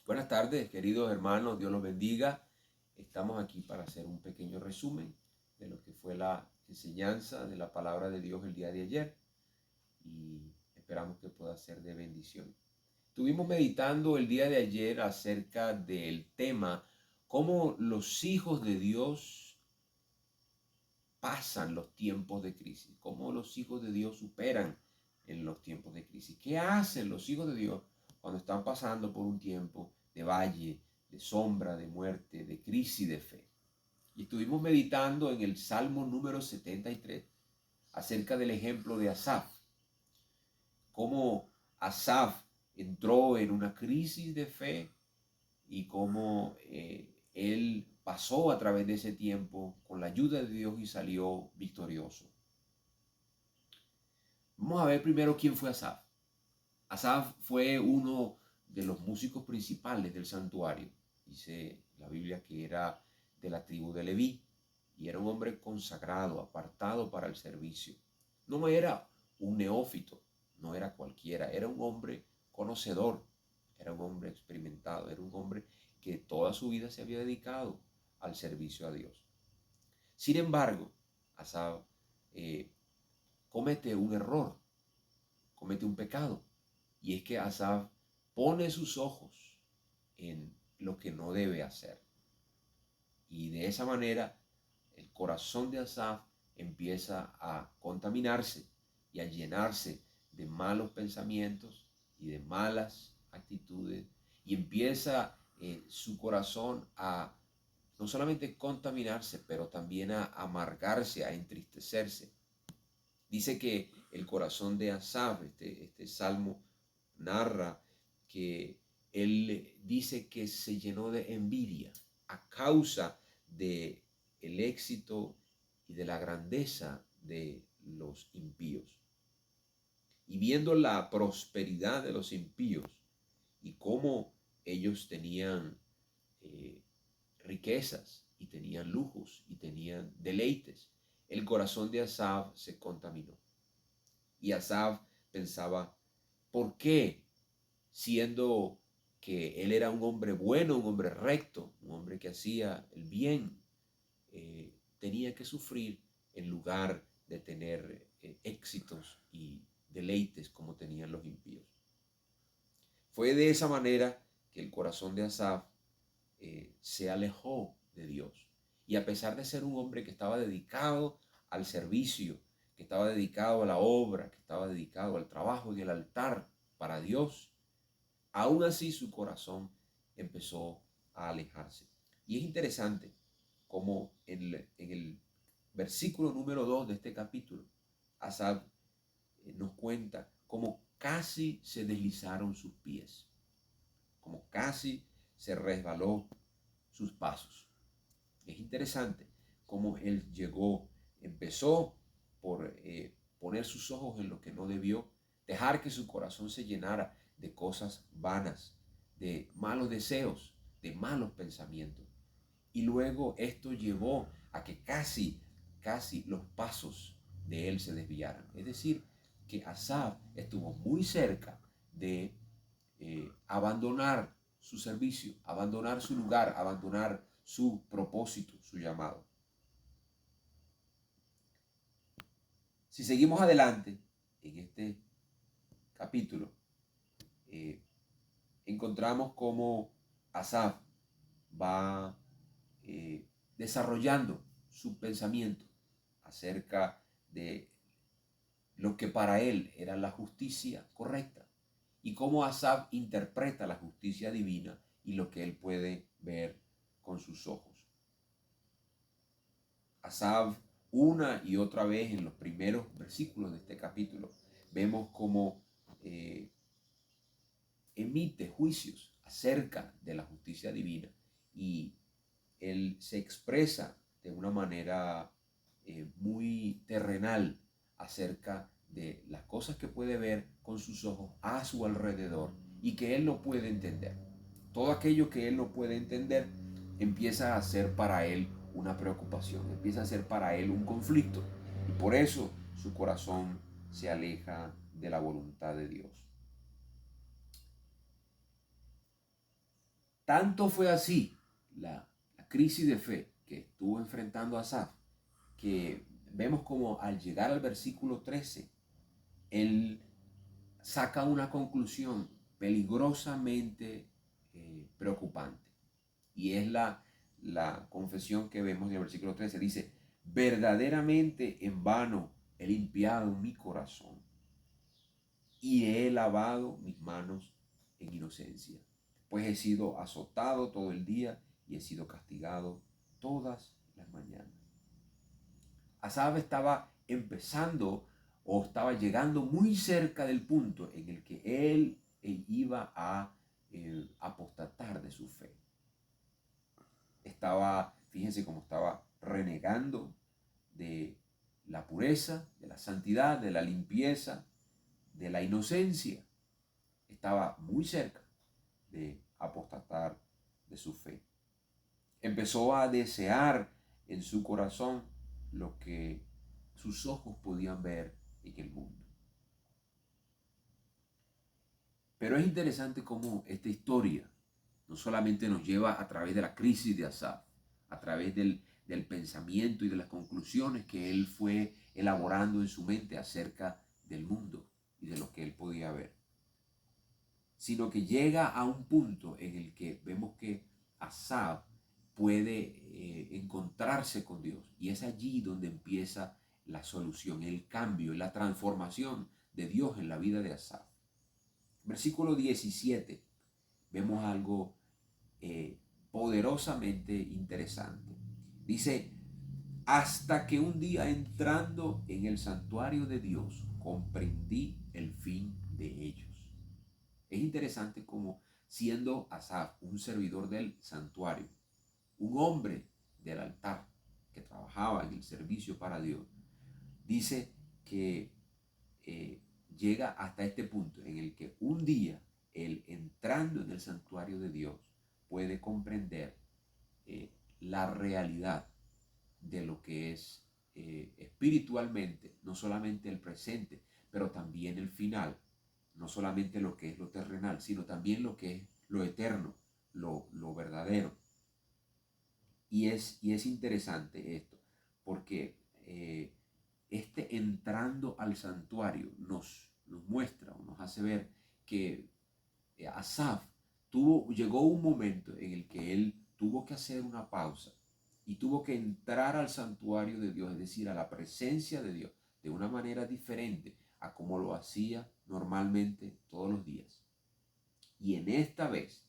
Buenas tardes, queridos hermanos, Dios los bendiga. Estamos aquí para hacer un pequeño resumen de lo que fue la enseñanza de la palabra de Dios el día de ayer y esperamos que pueda ser de bendición. Estuvimos meditando el día de ayer acerca del tema cómo los hijos de Dios pasan los tiempos de crisis, cómo los hijos de Dios superan en los tiempos de crisis. ¿Qué hacen los hijos de Dios cuando están pasando por un tiempo de valle, de sombra, de muerte, de crisis de fe? Y estuvimos meditando en el Salmo número 73 acerca del ejemplo de Asaf, cómo Asaf entró en una crisis de fe y cómo él pasó a través de ese tiempo con la ayuda de Dios y salió victorioso. Vamos a ver primero quién fue Asaf. Asaf fue uno de los músicos principales del santuario. Dice la Biblia que era de la tribu de Leví y era un hombre consagrado, apartado para el servicio. No era un neófito, no era cualquiera, era un hombre conocedor, era un hombre experimentado, era un hombre que toda su vida se había dedicado al servicio a Dios. Sin embargo, Asaf comete un error, comete un pecado, y es que Asaf pone sus ojos en lo que no debe hacer. Y de esa manera el corazón de Asaf empieza a contaminarse y a llenarse de malos pensamientos y de malas actitudes. Y empieza su corazón a no solamente contaminarse, pero también a amargarse, a entristecerse. Dice que el corazón de Asaf, este salmo narra que él dice que se llenó de envidia a causa de el éxito y de la grandeza de los impíos. Y viendo la prosperidad de los impíos y cómo ellos tenían riquezas y tenían lujos y tenían deleites, el corazón de Asaf se contaminó. Y Asaf pensaba, ¿por qué, siendo que él era un hombre bueno, un hombre recto, un hombre que hacía el bien, tenía que sufrir en lugar de tener éxitos y deleites como tenían los impíos? Fue de esa manera que el corazón de Asaf se alejó de Dios. Y a pesar de ser un hombre que estaba dedicado al servicio, que estaba dedicado a la obra, que estaba dedicado al trabajo en el altar para Dios, aún así su corazón empezó a alejarse. Y es interesante cómo en el versículo número 2 de este capítulo, Asaf nos cuenta cómo casi se deslizaron sus pies, como casi se resbaló sus pasos. Es interesante cómo él empezó por poner sus ojos en lo que no debió, dejar que su corazón se llenara de cosas vanas, de malos deseos, de malos pensamientos. Y luego esto llevó a que casi los pasos de él se desviaran. Es decir, que Asaf estuvo muy cerca de abandonar su servicio, abandonar su lugar, abandonar su propósito, su llamado. Si seguimos adelante en este capítulo, encontramos cómo Asaf va desarrollando su pensamiento acerca de lo que para él era la justicia correcta y cómo Asaf interpreta la justicia divina y lo que él puede ver con sus ojos. Asaf, una y otra vez en los primeros versículos de este capítulo, vemos cómo emite juicios acerca de la justicia divina y él se expresa de una manera muy terrenal acerca de las cosas que puede ver con sus ojos a su alrededor y que él no puede entender. Todo aquello que él no puede entender empieza a ser para él una preocupación, empieza a ser para él un conflicto y por eso su corazón se aleja de la voluntad de Dios. Tanto fue así la crisis de fe que estuvo enfrentando Asaf, que vemos como al llegar al versículo 13, él saca una conclusión peligrosamente preocupante. Y es la confesión que vemos en el versículo 13. Dice, verdaderamente en vano he limpiado mi corazón y he lavado mis manos en inocencia, pues he sido azotado todo el día y he sido castigado todas las mañanas. Asaf estaba empezando o estaba llegando muy cerca del punto en el que él iba a apostatar de su fe. Fíjense cómo estaba renegando de la pureza, de la santidad, de la limpieza, de la inocencia. Estaba muy cerca de apostatar de su fe. Empezó a desear en su corazón lo que sus ojos podían ver en el mundo. Pero es interesante cómo esta historia no solamente nos lleva a través de la crisis de Asaf, a través del pensamiento y de las conclusiones que él fue elaborando en su mente acerca del mundo y de lo que él podía ver, sino que llega a un punto en el que vemos que Asaf puede encontrarse con Dios, y es allí donde empieza la solución, el cambio, la transformación de Dios en la vida de Asaf. Versículo 17, vemos algo poderosamente interesante. Dice, hasta que un día entrando en el santuario de Dios, comprendí el fin de ellos. Es interesante como siendo Asaf un servidor del santuario, un hombre del altar que trabajaba en el servicio para Dios, dice que llega hasta este punto en el que un día él, entrando en el santuario de Dios, puede comprender la realidad de lo que es espiritualmente, no solamente el presente, pero también el final, no solamente lo que es lo terrenal, sino también lo que es lo eterno, lo verdadero. Y es interesante esto, porque este entrando al santuario nos muestra o nos hace ver que Asaf llegó un momento en el que él tuvo que hacer una pausa y tuvo que entrar al santuario de Dios, es decir, a la presencia de Dios, de una manera diferente a como lo hacía normalmente todos los días. Y en esta vez,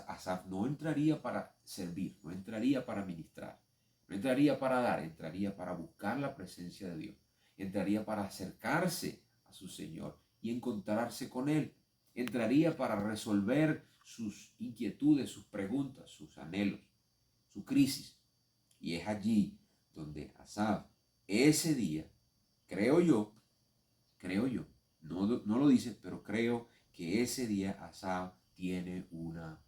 Asaf no entraría para servir, no entraría para ministrar, no entraría para dar, entraría para buscar la presencia de Dios, entraría para acercarse a su Señor y encontrarse con Él, entraría para resolver sus inquietudes, sus preguntas, sus anhelos, su crisis. Y es allí donde Asaf, ese día, creo yo, no lo dice, pero creo que ese día Asaf tiene una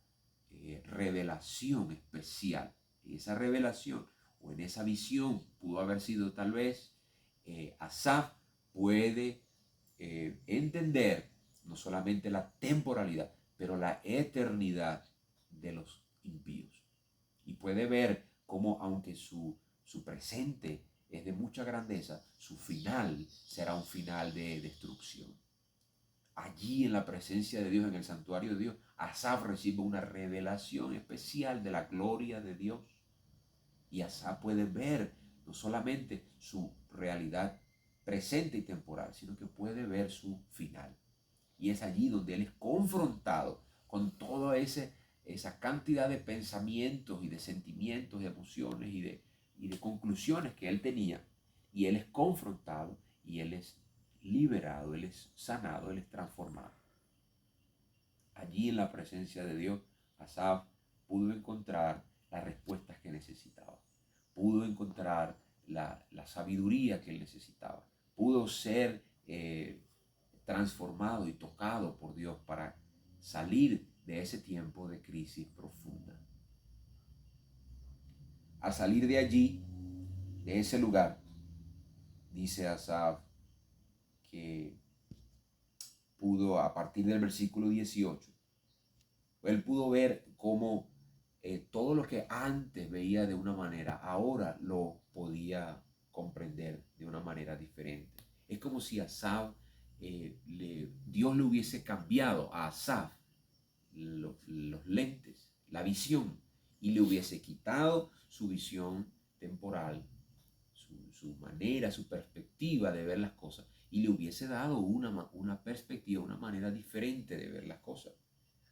revelación especial. Y esa revelación o en esa visión pudo haber sido tal vez Asaf puede entender no solamente la temporalidad, pero la eternidad de los impíos. Y puede ver cómo aunque su presente es de mucha grandeza, su final será un final de destrucción. Allí en la presencia de Dios, en el santuario de Dios, Asaf recibe una revelación especial de la gloria de Dios. Y Asaf puede ver no solamente su realidad presente y temporal, sino que puede ver su final. Y es allí donde él es confrontado con toda esa cantidad de pensamientos y de sentimientos, de emociones y de conclusiones que él tenía. Y él es confrontado y él es liberado, él es sanado, él es transformado. Allí en la presencia de Dios, Asaf pudo encontrar las respuestas que necesitaba. Pudo encontrar la sabiduría que él necesitaba. Pudo ser transformado y tocado por Dios para salir de ese tiempo de crisis profunda. Al salir de allí, de ese lugar, dice Asaf que pudo, a partir del versículo 18, Él pudo ver cómo todo lo que antes veía de una manera, ahora lo podía comprender de una manera diferente. Es como si Asaf, Dios le hubiese cambiado a Asaf los lentes, la visión, y le hubiese quitado su visión temporal, su manera, su perspectiva de ver las cosas, y le hubiese dado una perspectiva, una manera diferente de ver las cosas.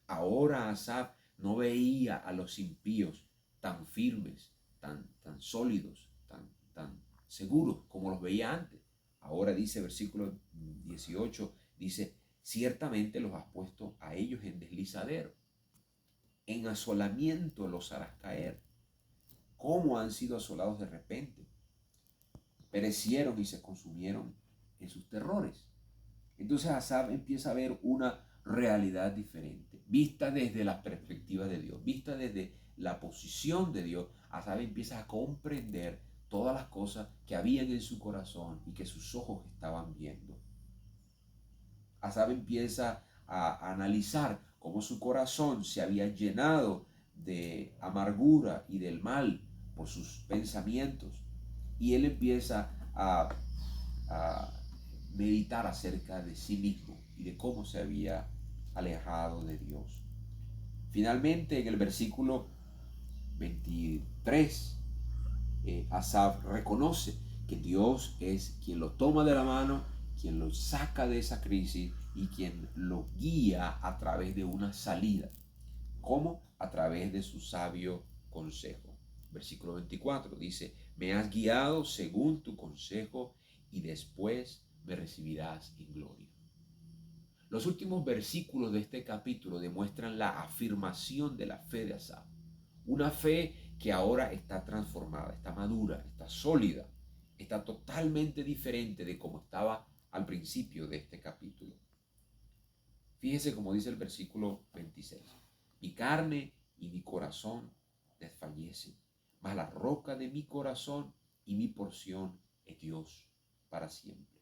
Ahora Asaf no veía a los impíos tan firmes, tan sólidos, tan seguros como los veía antes. Ahora dice, versículo 18, dice, ciertamente los has puesto a ellos en deslizadero, en asolamiento los harás caer. ¿Cómo han sido asolados de repente? Perecieron y se consumieron en sus terrores. Entonces Asaf empieza a ver una realidad diferente, vista desde la perspectiva de Dios, vista desde la posición de Dios. Asaf empieza a comprender todas las cosas que habían en su corazón y que sus ojos estaban viendo. Asaf empieza a analizar cómo su corazón se había llenado de amargura y del mal por sus pensamientos. Y él empieza a meditar acerca de sí mismo y de cómo se había alejado de Dios. Finalmente, en el versículo 23, Asaf reconoce que Dios es quien lo toma de la mano, quien lo saca de esa crisis y quien lo guía a través de una salida. ¿Cómo? A través de su sabio consejo. Versículo 24 dice, me has guiado según tu consejo y después me recibirás en gloria. Los últimos versículos de este capítulo demuestran la afirmación de la fe de Asaf. Una fe que ahora está transformada, está madura, está sólida, está totalmente diferente de como estaba al principio de este capítulo. Fíjese como dice el versículo 26. Mi carne y mi corazón desfallecen, mas la roca de mi corazón y mi porción es Dios para siempre.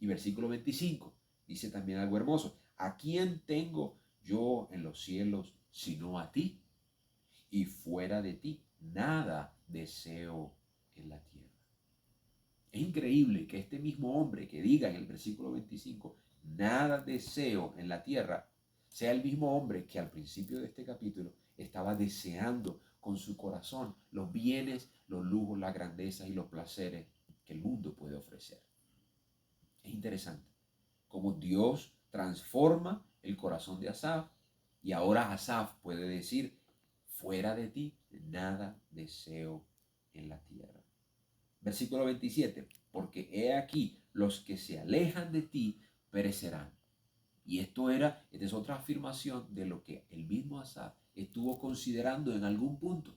Y versículo 25 dice también algo hermoso. ¿A quién tengo yo en los cielos sino a ti? Y fuera de ti nada deseo en la tierra. Es increíble que este mismo hombre que diga en el versículo 25, nada deseo en la tierra, sea el mismo hombre que al principio de este capítulo estaba deseando con su corazón los bienes, los lujos, las grandezas y los placeres que el mundo puede ofrecer. Es interesante cómo Dios transforma el corazón de Asaf y ahora Asaf puede decir, fuera de ti nada deseo en la tierra. Versículo 27, porque he aquí los que se alejan de ti perecerán. Y esta es otra afirmación de lo que el mismo Asaf estuvo considerando en algún punto.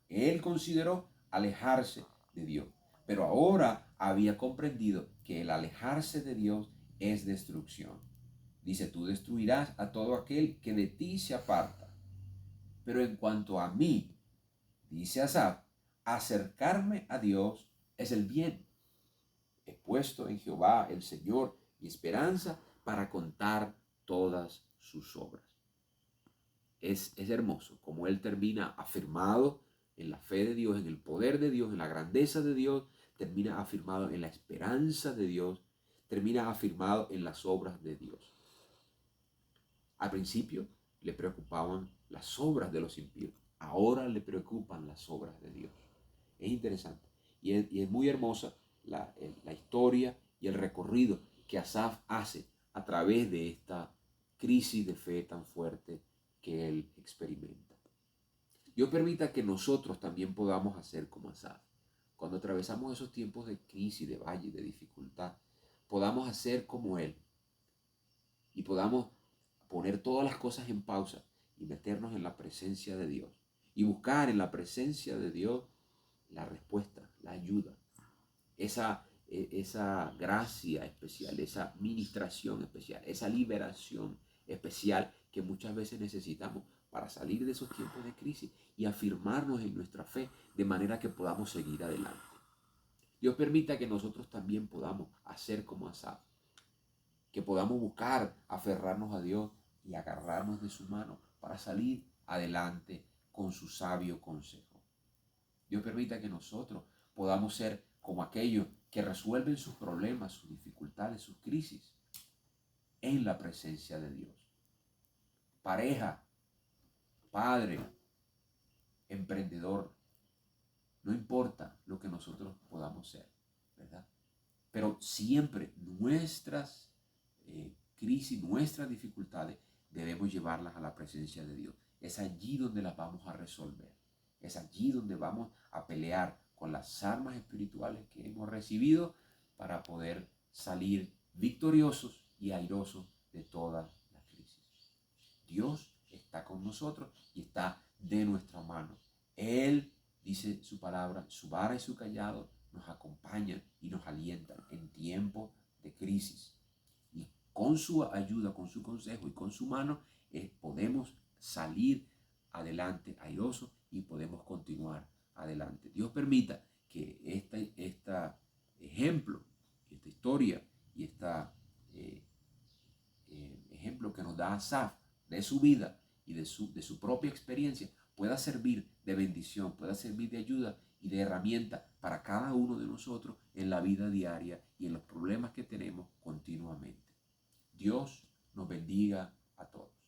Él consideró alejarse de Dios, pero ahora había comprendido que el alejarse de Dios es destrucción. Dice, tú destruirás a todo aquel que de ti se aparta. Pero en cuanto a mí, dice Asaf, acercarme a Dios es el bien. He puesto en Jehová el Señor mi esperanza para contar todas sus obras. Es hermoso como él termina afirmado en la fe de Dios, en el poder de Dios, en la grandeza de Dios, termina afirmado en la esperanza de Dios, termina afirmado en las obras de Dios. Al principio le preocupaban las obras de los impíos, ahora le preocupan las obras de Dios. Es interesante y es muy hermosa la historia y el recorrido que Asaf hace a través de esta crisis de fe tan fuerte que él experimenta. Dios permita que nosotros también podamos hacer como Asaf. Cuando atravesamos esos tiempos de crisis, de valle, de dificultad, podamos hacer como él y podamos poner todas las cosas en pausa y meternos en la presencia de Dios y buscar en la presencia de Dios la respuesta, la ayuda, esa gracia especial, esa ministración especial, esa liberación especial que muchas veces necesitamos para salir de esos tiempos de crisis y afirmarnos en nuestra fe de manera que podamos seguir adelante. Dios permita que nosotros también podamos hacer como Asaf, que podamos buscar aferrarnos a Dios y agarrarnos de su mano para salir adelante con su sabio consejo. Dios permita que nosotros podamos ser como aquellos que resuelven sus problemas, sus dificultades, sus crisis en la presencia de Dios. Pareja, padre, emprendedor, no importa lo que nosotros podamos ser, ¿verdad? Pero siempre nuestras crisis, nuestras dificultades, debemos llevarlas a la presencia de Dios. Es allí donde las vamos a resolver. Es allí donde vamos a pelear con las armas espirituales que hemos recibido para poder salir victoriosos y airosos de todas las crisis. Dios está con nosotros y está de nuestra mano. Él, dice su palabra, su vara y su callado nos acompañan y nos alientan en tiempos de crisis. Y con su ayuda, con su consejo y con su mano, podemos salir adelante airosos y podemos continuar adelante. Dios permita que este ejemplo, esta historia y este ejemplo que nos da Asaf de su vida y de su propia experiencia pueda servir de bendición, pueda servir de ayuda y de herramienta para cada uno de nosotros en la vida diaria y en los problemas que tenemos continuamente. Dios nos bendiga a todos.